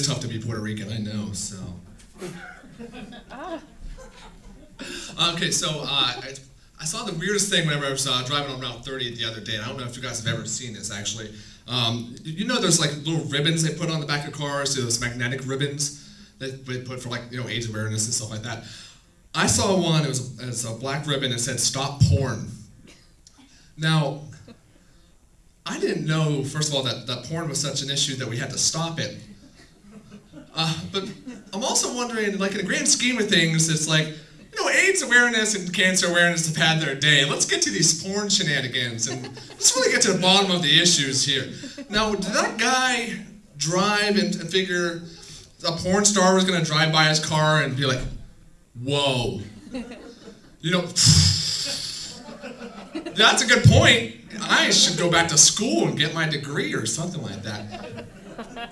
tough to be Puerto Rican, I know, so. Okay, so I saw the weirdest thing whenever I was driving on Route 30 the other day, and I don't know if you guys have ever seen this, actually. You know there's like little ribbons they put on the back of cars, those magnetic ribbons that they put for, like, you know, AIDS awareness and stuff like that. I saw one, it was a black ribbon that said, "Stop porn." Now, I didn't know, first of all, that porn was such an issue that we had to stop it. But I'm also wondering, like, in the grand scheme of things, it's like, you know, AIDS awareness and cancer awareness have had their day. Let's get to these porn shenanigans and let's really get to the bottom of the issues here. Now, did that guy drive and figure a porn star was going to drive by his car and be like, whoa, you know, that's a good point. I should go back to school and get my degree or something like that.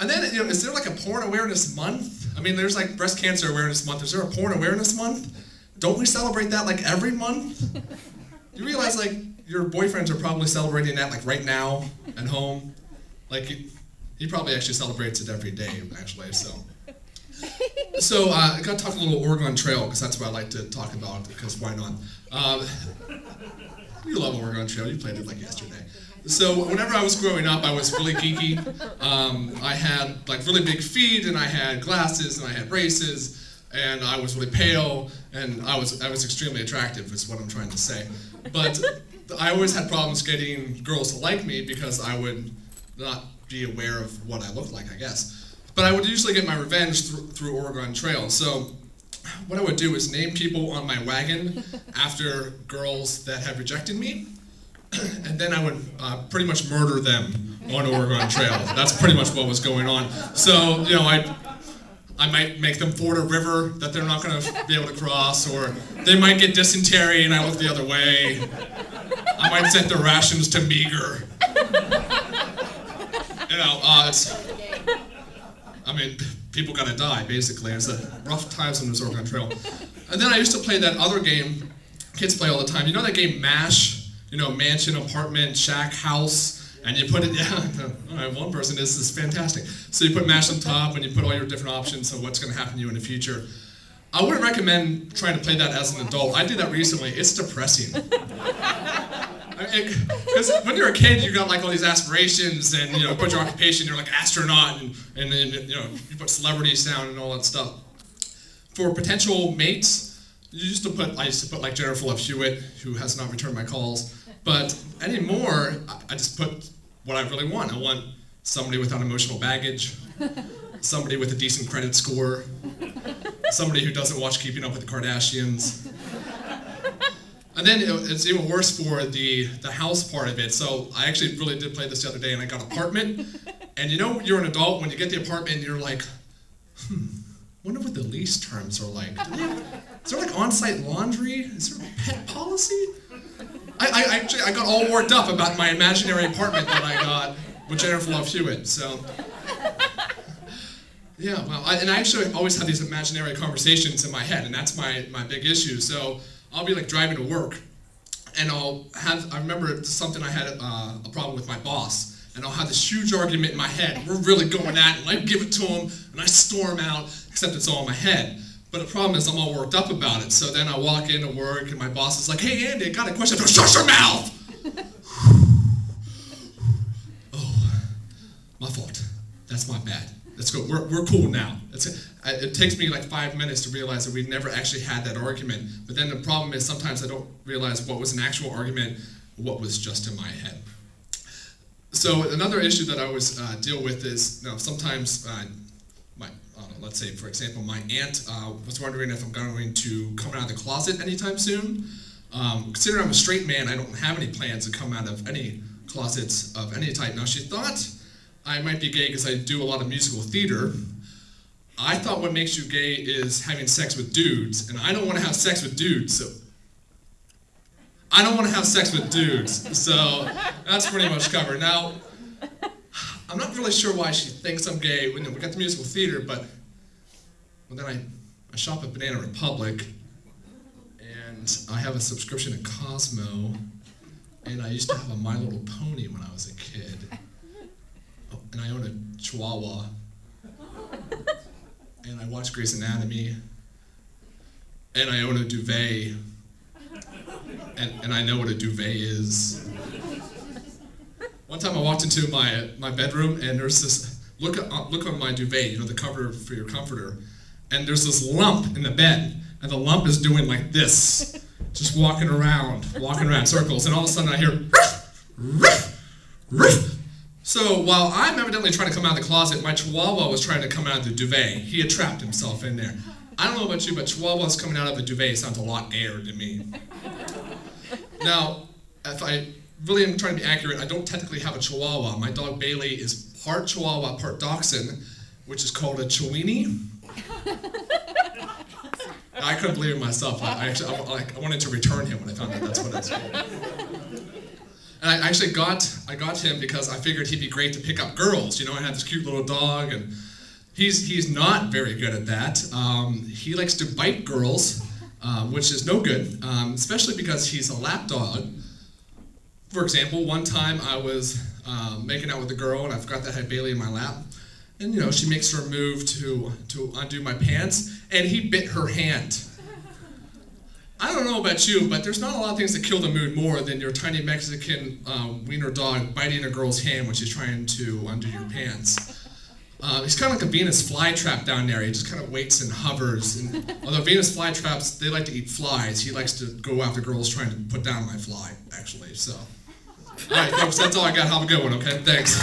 And then, you know, is there like a porn awareness month? I mean, there's like breast cancer awareness month. Is there a porn awareness month? Don't we celebrate that like every month? You realize like your boyfriends are probably celebrating that like right now at home? Like he probably actually celebrates it every day, actually, so. So I got to talk a little Oregon Trail, because that's what I like to talk about, because why not? You love Oregon Trail, you played it like yesterday. So whenever I was growing up, I was really geeky. I had like really big feet, and I had glasses, and I had braces, and I was really pale, and I was extremely attractive, is what I'm trying to say. But I always had problems getting girls to like me because I would not be aware of what I looked like, I guess. But I would usually get my revenge through Oregon Trail. So what I would do is name people on my wagon after girls that had rejected me, and then I would pretty much murder them on Oregon Trail. That's pretty much what was going on. So, you know, I might make them ford a river that they're not going to be able to cross, or they might get dysentery and I look the other way. I might set their rations to meager. You know, I mean, people gotta die, basically. It's a rough times on this Oregon Trail. And then I used to play that other game kids play all the time. You know that game MASH? You know, mansion, apartment, shack, house, and you put it, yeah, all right, one person, this is fantastic. So you put MASH on top and you put all your different options of what's gonna happen to you in the future. I wouldn't recommend trying to play that as an adult. I did that recently, it's depressing. Because when you're a kid, you got like all these aspirations, and you know, put your occupation, you're like astronaut, and then you know, you put celebrities down and all that stuff. For potential mates, I used to put like Jennifer Love Hewitt, who has not returned my calls. But anymore, I just put what I really want. I want somebody without emotional baggage, somebody with a decent credit score, somebody who doesn't watch Keeping Up with the Kardashians. And then it's even worse for the house part of it. So I actually really did play this the other day, and I got an apartment. And you know, you're an adult, when you get the apartment, you're like, wonder what the lease terms are like. Is there like on-site laundry? Is there a pet policy? I got all worked up about my imaginary apartment that I got with Jennifer Love Hewitt. So yeah, well, and I actually always have these imaginary conversations in my head, and that's my big issue. So I'll be like driving to work, and I remember something I had a problem with my boss, and I'll have this huge argument in my head. We're really going at it, and I give it to him, and I storm out, except it's all in my head. But the problem is I'm all worked up about it. So then I walk into work, and my boss is like, "Hey Andy, I got a question." I go, "Shut your mouth!" Oh, my fault. That's my bad. Let's go. We're cool now. It takes me like 5 minutes to realize that we've never actually had that argument. But then the problem is sometimes I don't realize what was an actual argument, what was just in my head. So another issue that I always deal with is, you know, sometimes let's say, for example, my aunt was wondering if I'm going to come out of the closet anytime soon. Considering I'm a straight man, I don't have any plans to come out of any closets of any type. Now, she thought I might be gay because I do a lot of musical theater. I thought what makes you gay is having sex with dudes, and I don't want to have sex with dudes, so I don't want to have sex with dudes, so that's pretty much covered. Now, I'm not really sure why she thinks I'm gay. We got the musical theater, but then I shop at Banana Republic, and I have a subscription to Cosmo, and I used to have a My Little Pony when I was a kid. Oh, and I own a Chihuahua. And I watch Grey's Anatomy, and I own a duvet, and I know what a duvet is. One time I walked into my bedroom, and there's this, look on my duvet, you know, the cover for your comforter, and there's this lump in the bed, and the lump is doing like this, just walking around circles, and all of a sudden I hear, ruff, ruff. So while I'm evidently trying to come out of the closet, my Chihuahua was trying to come out of the duvet. He had trapped himself in there. I don't know about you, but Chihuahuas coming out of a duvet sounds a lot air to me. Now, if I really am trying to be accurate, I don't technically have a Chihuahua. My dog Bailey is part Chihuahua, part Dachshund, which is called a Chiweenie. I couldn't believe it myself. I wanted to return him when I found out that's what it's called. And I actually got him because I figured he'd be great to pick up girls. You know, I had this cute little dog, and he's not very good at that. He likes to bite girls, which is no good, especially because he's a lap dog. For example, one time I was making out with a girl, and I forgot that I had Bailey in my lap. And you know, she makes her move to undo my pants, and he bit her hand. I don't know about you, but there's not a lot of things that kill the mood more than your tiny Mexican wiener dog biting a girl's hand when she's trying to undo your pants. He's kind of like a Venus flytrap down there. He just kind of waits and hovers. And although Venus flytraps, they like to eat flies, he likes to go after girls trying to put down my fly, actually. So, all right, folks, that's all I got. Have a good one, okay? Thanks.